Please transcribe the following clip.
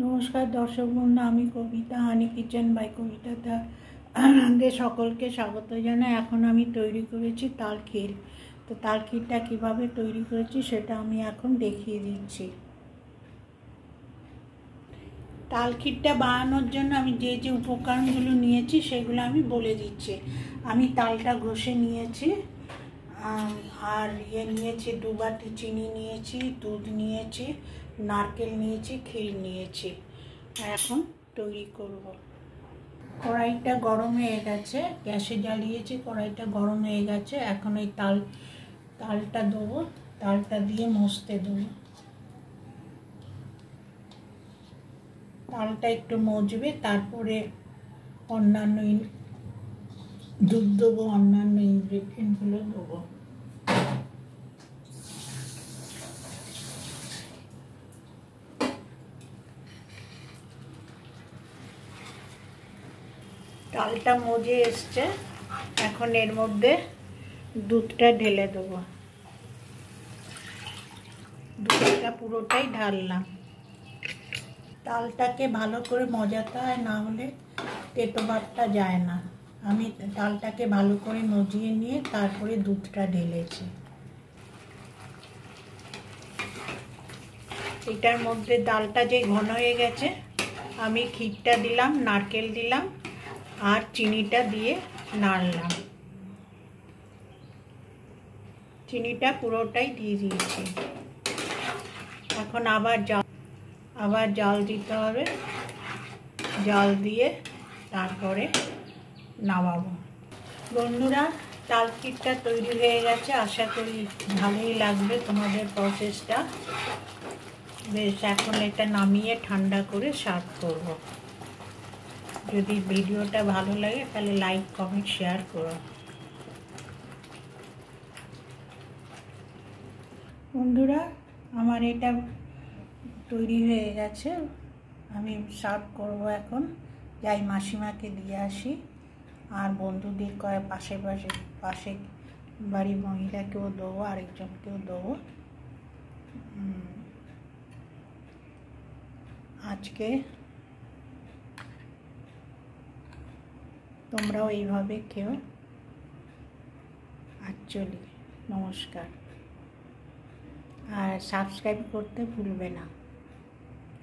নমস্কার দর্শক বন্ধু, আমি কবিতা, হানি কিচেন বাই কবিতা আপনাদের সকলকে স্বাগত জানাই। এখন আমি তৈরি করেছি তাল ক্ষীর। তো তাল ক্ষীরটা কীভাবে তৈরি করেছি সেটা আমি এখন দেখিয়ে দিচ্ছি। তাল ক্ষীরটা বানানোর জন্য আমি যে যে উপকরণগুলো নিয়েছি সেগুলো আমি বলে দিচ্ছি। আমি তালটা ঘষে নিয়েছি, আর নিয়েছি 2 বাটি চিনি নিয়েছি, দুধ নিয়েছি, নারকেল নিয়েছি, ক্ষীর নিয়েছি। এখন তৈরি করব। কড়াইটা গরম হয়ে গেছে, গ্যাসে জ্বালিয়েছি, কড়াইটা গরম হয়ে গেছে। এখন এই তালটা দেবো, তালটা দিয়ে মজতে দেবো। তালটা একটু মজবে, তারপরে অন্যান্য দুধ দেবো, অন্যান্য ইনগ্রিডিয়েন্টগুলো দেবো। তালটা মজে এসছে, এখন এর মধ্যে দুধটা ঢেলে দেবো। দুধটা পুরোটাই ঢাললাম। তালটাকে ভালো করে মজাতে হয়, না হলে তেতো ভাবটা যায় না। আমি তালটাকে ভালো করে মজিয়ে নিয়ে তারপরে দুধটা ঢেলেছি। এটার মধ্যে ডালটা যে ঘন হয়ে গেছে, আমি ক্ষীরটা দিলাম, নারকেল দিলাম আর চিনিটা দিয়ে নাড়লাম। চিনিটা পুরোটাই দিয়ে দিয়েছি। এখন আবার জাল দিতে হবে। জাল দিয়ে তারপরে নামাবো। বন্ধুরা, তাল ক্ষীরটা তৈরি হয়ে গেছে। আশা করি ভালোই লাগবে তোমাদের প্রসেসটা। বেশ, এখন এটা নামিয়ে ঠান্ডা করে সার্ভ করব। যদি ভিডিওটা ভালো লাগে তাহলে লাইক, কমেন্ট, শেয়ার করো। বন্ধুরা, আমার এটা তৈরি হয়ে গেছে, আমি সার্ভ করব। এখন যাই মাসিমাকে দিয়ে আসি, আর বন্ধুদের পাশে বাড়ির মহিলাকেও দেবো, আরেকজনকেও দেবো। আজকে তোমরাও এইভাবে খেও। চলি, নমস্কার। আর সাবস্ক্রাইব করতে ভুলবে না।